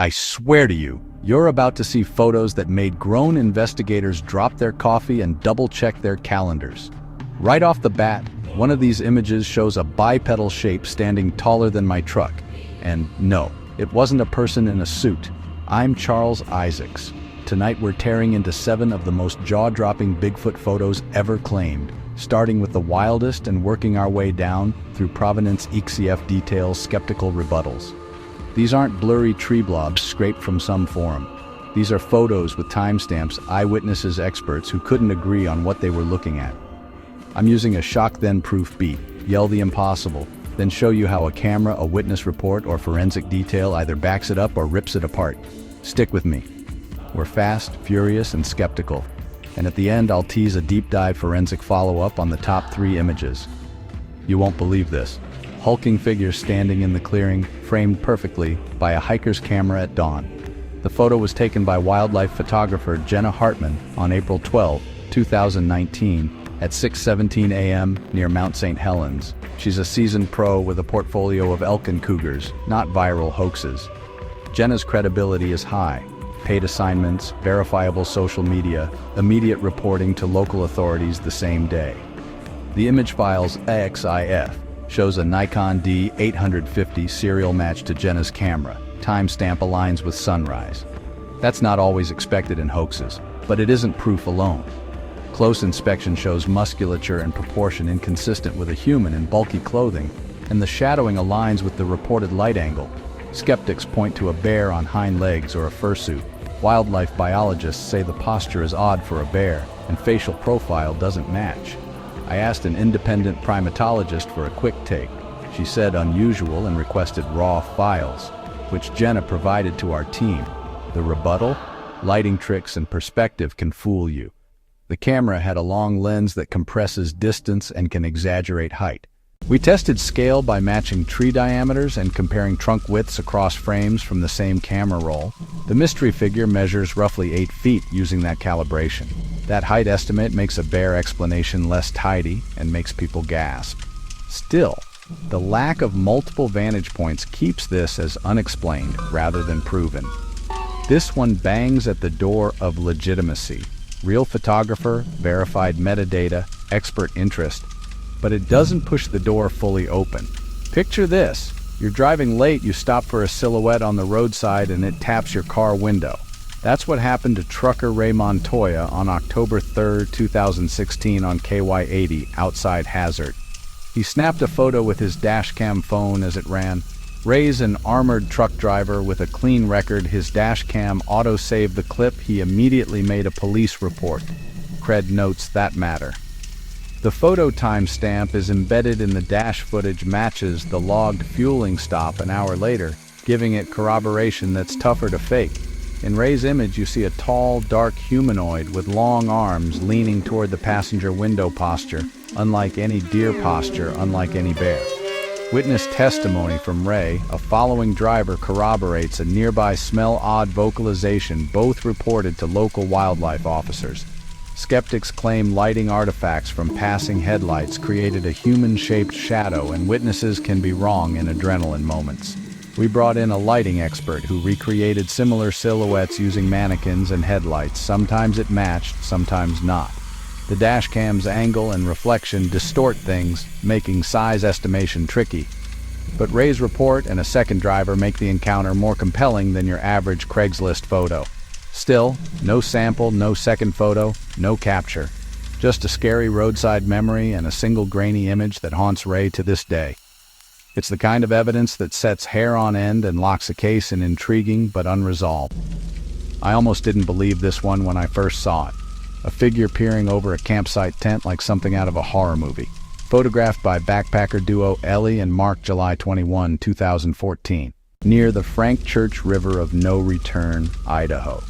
I swear to you, you're about to see photos that made grown investigators drop their coffee and double-check their calendars. Right off the bat, one of these images shows a bipedal shape standing taller than my truck. And no, it wasn't a person in a suit. I'm Charles Isaacs. Tonight we're tearing into 7 of the most jaw-dropping Bigfoot photos ever claimed, starting with the wildest and working our way down through Provenance XCF details, skeptical rebuttals. These aren't blurry tree blobs scraped from some forum. These are photos with timestamps, eyewitnesses, experts who couldn't agree on what they were looking at. I'm using a shock-then-proof beat, yell the impossible, then show you how a camera, a witness report, or forensic detail either backs it up or rips it apart. Stick with me. We're fast, furious, and skeptical. And at the end, I'll tease a deep-dive forensic follow-up on the top 3 images. You won't believe this. Hulking figure standing in the clearing, framed perfectly by a hiker's camera at dawn. The photo was taken by wildlife photographer Jenna Hartman on April 12, 2019, at 6:17 a.m. near Mount St. Helens. She's a seasoned pro with a portfolio of elk and cougars, not viral hoaxes. Jenna's credibility is high. Paid assignments, verifiable social media, immediate reporting to local authorities the same day. The image file's AXIF shows a Nikon D850 serial match to Jenna's camera. Timestamp aligns with sunrise. That's not always expected in hoaxes, but it isn't proof alone. Close inspection shows musculature and proportion inconsistent with a human in bulky clothing, and the shadowing aligns with the reported light angle. Skeptics point to a bear on hind legs or a fursuit. Wildlife biologists say the posture is odd for a bear, and facial profile doesn't match. I asked an independent primatologist for a quick take. She said unusual and requested raw files, which Jenna provided to our team. The rebuttal? Lighting tricks and perspective can fool you. The camera had a long lens that compresses distance and can exaggerate height. We tested scale by matching tree diameters and comparing trunk widths across frames from the same camera roll. The mystery figure measures roughly 8 feet using that calibration. That height estimate makes a bear explanation less tidy and makes people gasp. Still, the lack of multiple vantage points keeps this as unexplained rather than proven. This one bangs at the door of legitimacy. Real photographer, verified metadata, expert interest, but it doesn't push the door fully open. Picture this. You're driving late, you stop for a silhouette on the roadside and it taps your car window. That's what happened to trucker Ray Montoya on October 3, 2016 on KY80 outside Hazard. He snapped a photo with his dashcam phone as it ran. Ray's an armored truck driver with a clean record. His dashcam auto-saved the clip. He immediately made a police report. Cred notes that matter. The photo timestamp is embedded in the dash footage matches the logged fueling stop an hour later, giving it corroboration that's tougher to fake. In Ray's image, you see a tall, dark humanoid with long arms leaning toward the passenger window posture, unlike any deer posture, unlike any bear. Witness testimony from Ray, a following driver, corroborates a nearby smell-odd vocalization, both reported to local wildlife officers. Skeptics claim lighting artifacts from passing headlights created a human-shaped shadow, and witnesses can be wrong in adrenaline moments. We brought in a lighting expert who recreated similar silhouettes using mannequins and headlights. Sometimes it matched, sometimes not. The dashcam's angle and reflection distort things, making size estimation tricky. But Ray's report and a second driver make the encounter more compelling than your average Craigslist photo. Still, no sample, no second photo, no capture. Just a scary roadside memory and a single grainy image that haunts Ray to this day. It's the kind of evidence that sets hair on end and locks a case in intriguing but unresolved. I almost didn't believe this one when I first saw it. A figure peering over a campsite tent like something out of a horror movie. Photographed by backpacker duo Ellie and Mark, July 21, 2014, near the Frank Church River of No Return, Idaho.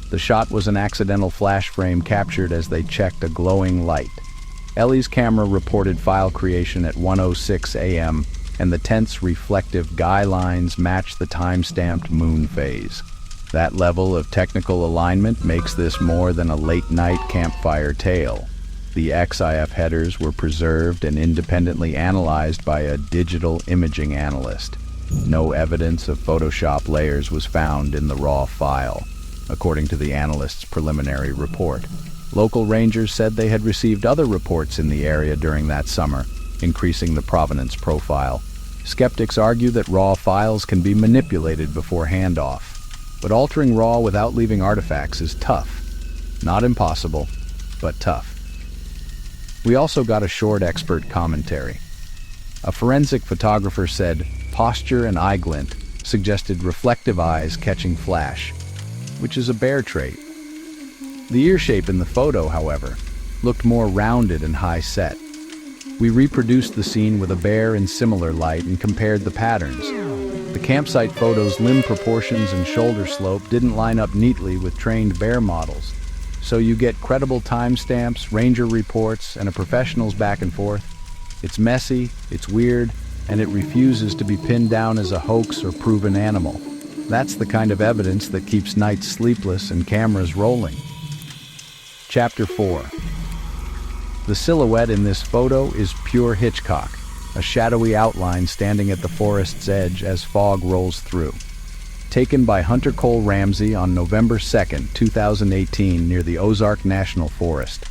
The shot was an accidental flash frame captured as they checked a glowing light. Ellie's camera reported file creation at 1:06 a.m., and the tent's reflective guy lines match the time-stamped moon phase. That level of technical alignment makes this more than a late-night campfire tale. The XIF headers were preserved and independently analyzed by a digital imaging analyst. No evidence of Photoshop layers was found in the raw file, according to the analyst's preliminary report. Local rangers said they had received other reports in the area during that summer, increasing the provenance profile. Skeptics argue that raw files can be manipulated before handoff, but altering raw without leaving artifacts is tough. Not impossible, but tough. We also got a short expert commentary. A forensic photographer said posture and eye glint suggested reflective eyes catching flash, which is a bear trait. The ear shape in the photo, however, looked more rounded and high-set. We reproduced the scene with a bear in similar light and compared the patterns. The campsite photo's limb proportions and shoulder slope didn't line up neatly with trained bear models, so you get credible timestamps, ranger reports, and a professional's back and forth. It's messy, it's weird, and it refuses to be pinned down as a hoax or proven animal. That's the kind of evidence that keeps nights sleepless and cameras rolling. Chapter 4. The silhouette in this photo is pure Hitchcock, a shadowy outline standing at the forest's edge as fog rolls through. Taken by Hunter Cole Ramsey on November 2, 2018 near the Ozark National Forest.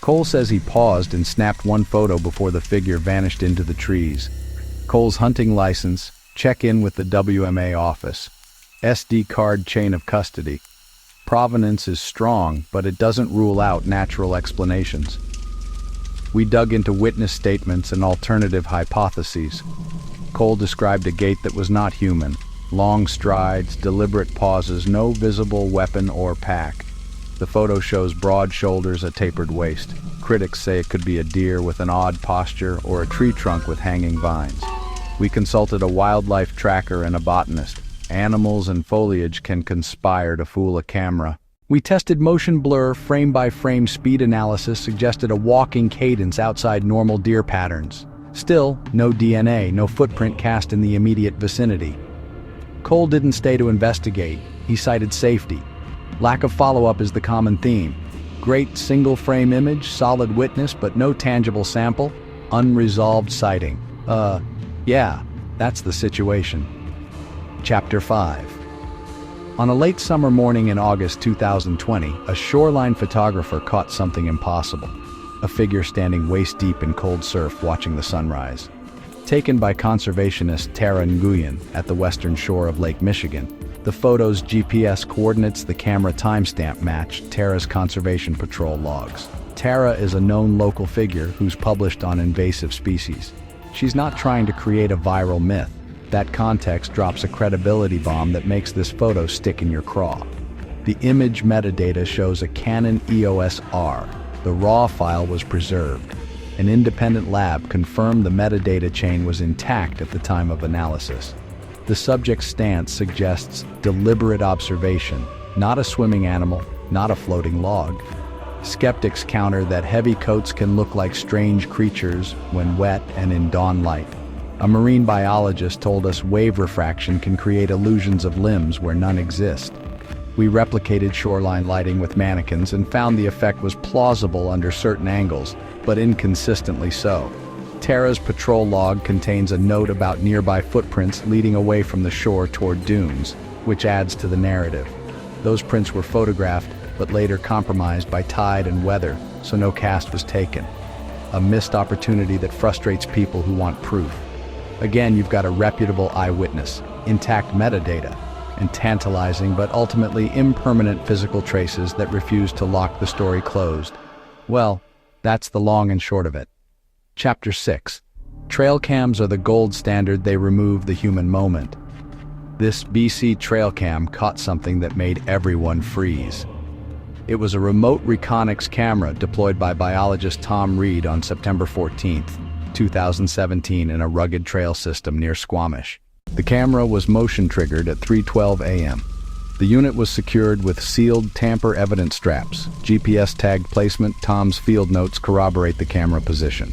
Cole says he paused and snapped one photo before the figure vanished into the trees. Cole's hunting license, check-in with the WMA office, SD card chain of custody. Provenance is strong, but it doesn't rule out natural explanations. We dug into witness statements and alternative hypotheses. Cole described a gait that was not human. Long strides, deliberate pauses, no visible weapon or pack. The photo shows broad shoulders, a tapered waist. Critics say it could be a deer with an odd posture or a tree trunk with hanging vines. We consulted a wildlife tracker and a botanist. Animals and foliage can conspire to fool a camera. We tested motion blur, frame-by-frame speed analysis suggested a walking cadence outside normal deer patterns. Still, no DNA, no footprint cast in the immediate vicinity. Cole didn't stay to investigate. He cited safety. Lack of follow-up is the common theme. Great single-frame image, solid witness, but no tangible sample. Unresolved sighting. Yeah, that's the situation. Chapter 5. On a late summer morning in August 2020, a shoreline photographer caught something impossible. A figure standing waist-deep in cold surf watching the sunrise. Taken by conservationist Tara Nguyen at the western shore of Lake Michigan, the photo's GPS coordinates the camera timestamp matched Tara's Conservation Patrol logs. Tara is a known local figure who's published on invasive species. She's not trying to create a viral myth. That context drops a credibility bomb that makes this photo stick in your craw. The image metadata shows a Canon EOS R. The raw file was preserved. An independent lab confirmed the metadata chain was intact at the time of analysis. The subject's stance suggests deliberate observation, not a swimming animal, not a floating log. Skeptics counter that heavy coats can look like strange creatures when wet and in dawn light. A marine biologist told us wave refraction can create illusions of limbs where none exist. We replicated shoreline lighting with mannequins and found the effect was plausible under certain angles, but inconsistently so. Tara's patrol log contains a note about nearby footprints leading away from the shore toward dunes, which adds to the narrative. Those prints were photographed, but later compromised by tide and weather, so no cast was taken. A missed opportunity that frustrates people who want proof. Again, you've got a reputable eyewitness, intact metadata, and tantalizing but ultimately impermanent physical traces that refuse to lock the story closed. Well, that's the long and short of it. Chapter 6. Trail cams are the gold standard. They remove the human moment. This BC trail cam caught something that made everyone freeze. It was a remote reconyx camera deployed by biologist Tom Reed on September 14, 2017 in a rugged trail system near Squamish. The camera was motion-triggered at 3:12 a.m. The unit was secured with sealed tamper evidence straps. GPS-tagged placement. Tom's field notes corroborate the camera position.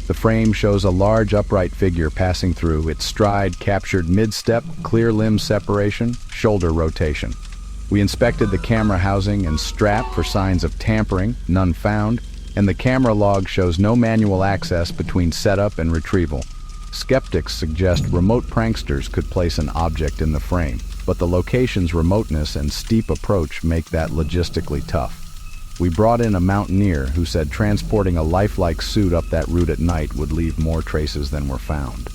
The frame shows a large upright figure passing through, its stride captured mid-step, clear limb separation, shoulder rotation. We inspected the camera housing and strap for signs of tampering, none found, and the camera log shows no manual access between setup and retrieval. Skeptics suggest remote pranksters could place an object in the frame, but the location's remoteness and steep approach make that logistically tough. We brought in a mountaineer who said transporting a lifelike suit up that route at night would leave more traces than were found.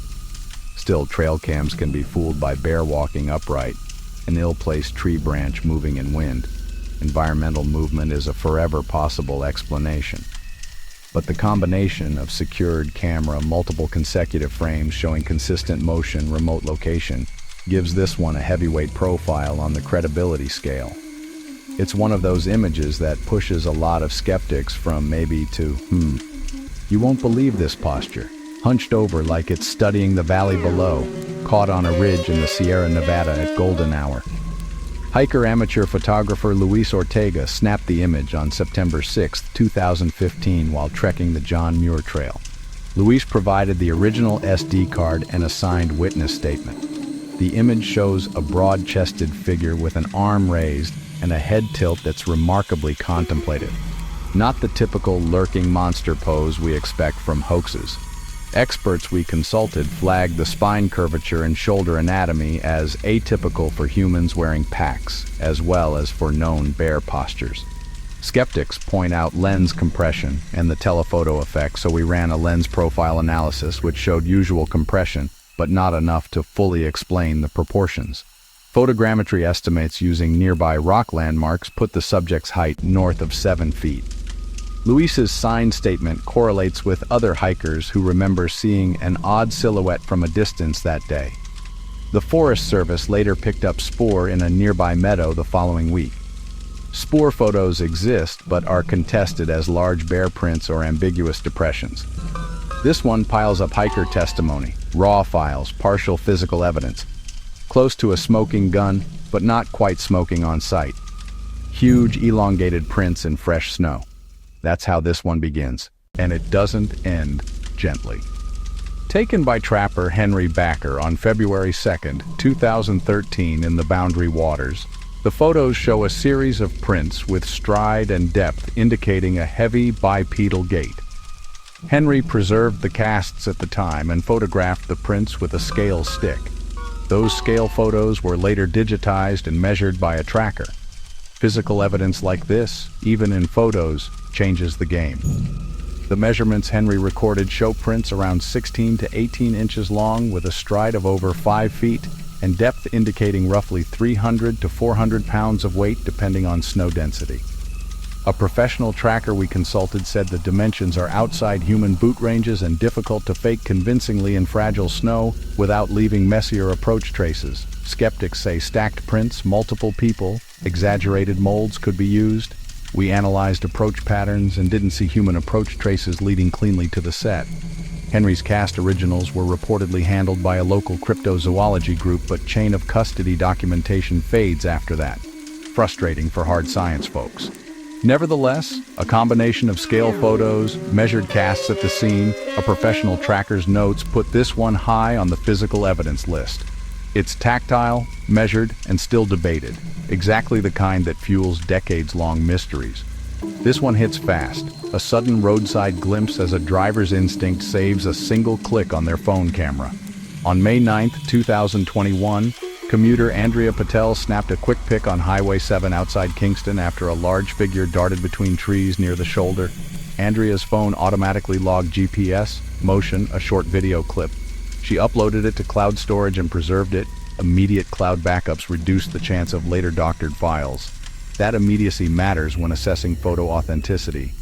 Still, trail cams can be fooled by bear walking upright, an ill-placed tree branch moving in wind. Environmental movement is a forever possible explanation. But the combination of secured camera, multiple consecutive frames showing consistent motion, remote location, gives this one a heavyweight profile on the credibility scale. It's one of those images that pushes a lot of skeptics from maybe to, you won't believe this posture, hunched over like it's studying the valley below, caught on a ridge in the Sierra Nevada at golden hour. Hiker amateur photographer Luis Ortega snapped the image on September 6, 2015 while trekking the John Muir Trail. Luis provided the original SD card and a signed witness statement. The image shows a broad-chested figure with an arm raised and a head tilt that's remarkably contemplative. Not the typical lurking monster pose we expect from hoaxes. Experts we consulted flagged the spine curvature and shoulder anatomy as atypical for humans wearing packs, as well as for known bear postures. Skeptics point out lens compression and the telephoto effect, so we ran a lens profile analysis which showed usual compression, but not enough to fully explain the proportions. Photogrammetry estimates using nearby rock landmarks put the subject's height north of 7 feet. Luis's signed statement correlates with other hikers who remember seeing an odd silhouette from a distance that day. The Forest Service later picked up spoor in a nearby meadow the following week. Spoor photos exist but are contested as large bear prints or ambiguous depressions. This one piles up hiker testimony, raw files, partial physical evidence. Close to a smoking gun, but not quite smoking on sight. Huge elongated prints in fresh snow. That's how this one begins, and it doesn't end gently. Taken by trapper Henry Backer on February 2, 2013 in the Boundary Waters, the photos show a series of prints with stride and depth indicating a heavy bipedal gait. Henry preserved the casts at the time and photographed the prints with a scale stick. Those scale photos were later digitized and measured by a tracker. Physical evidence like this, even in photos, changes the game. The measurements Henry recorded show prints around 16 to 18 inches long with a stride of over 5 feet and depth indicating roughly 300 to 400 pounds of weight depending on snow density. A professional tracker we consulted said the dimensions are outside human boot ranges and difficult to fake convincingly in fragile snow without leaving messier approach traces. Skeptics say stacked prints, multiple people, exaggerated molds could be used. We analyzed approach patterns and didn't see human approach traces leading cleanly to the set. Henry's cast originals were reportedly handled by a local cryptozoology group, but chain of custody documentation fades after that. Frustrating for hard science folks. Nevertheless, a combination of scale photos, measured casts at the scene, a professional tracker's notes put this one high on the physical evidence list. It's tactile, measured, and still debated, exactly the kind that fuels decades-long mysteries. This one hits fast, a sudden roadside glimpse as a driver's instinct saves a single click on their phone camera. On May 9, 2021, commuter Andrea Patel snapped a quick pic on Highway 7 outside Kingston after a large figure darted between trees near the shoulder. Andrea's phone automatically logged GPS, motion, a short video clip. She uploaded it to cloud storage and preserved it. Immediate cloud backups reduced the chance of later doctored files. That immediacy matters when assessing photo authenticity.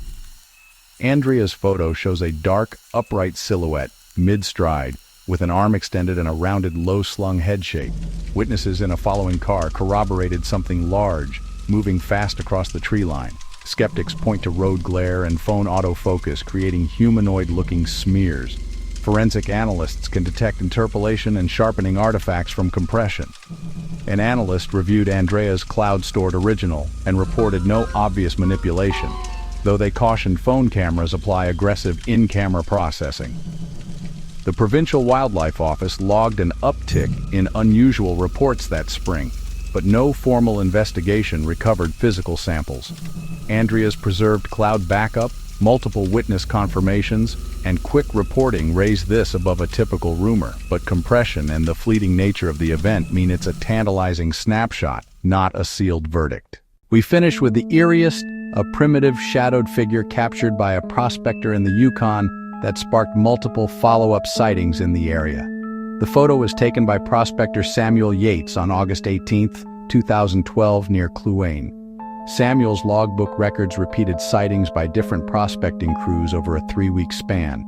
Andrea's photo shows a dark, upright silhouette, mid-stride, with an arm extended and a rounded, low-slung head shape. Witnesses in a following car corroborated something large, moving fast across the tree line. Skeptics point to road glare and phone autofocus, creating humanoid-looking smears. Forensic analysts can detect interpolation and sharpening artifacts from compression. An analyst reviewed Andrea's cloud-stored original and reported no obvious manipulation, though they cautioned phone cameras apply aggressive in-camera processing. The Provincial Wildlife Office logged an uptick in unusual reports that spring, but no formal investigation recovered physical samples. Andrea's preserved cloud backup, Multiple witness confirmations and quick reporting raise this above a typical rumor, but compression and the fleeting nature of the event mean it's a tantalizing snapshot, not a sealed verdict. We finish with the eeriest, a primitive, shadowed figure captured by a prospector in the Yukon that sparked multiple follow-up sightings in the area. The photo was taken by prospector Samuel Yates on August 18, 2012, near Kluane. Samuel's logbook records repeated sightings by different prospecting crews over a 3-week span.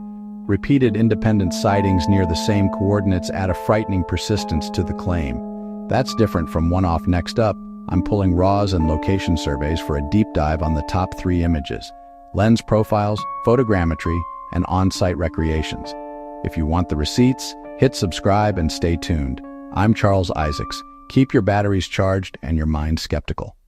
Repeated independent sightings near the same coordinates add a frightening persistence to the claim. That's different from one-off. Next up, I'm pulling RAWs and location surveys for a deep dive on the top 3 images: lens profiles, photogrammetry, and on-site recreations. If you want the receipts, hit subscribe and stay tuned. I'm Charles Isaacs. Keep your batteries charged and your mind skeptical.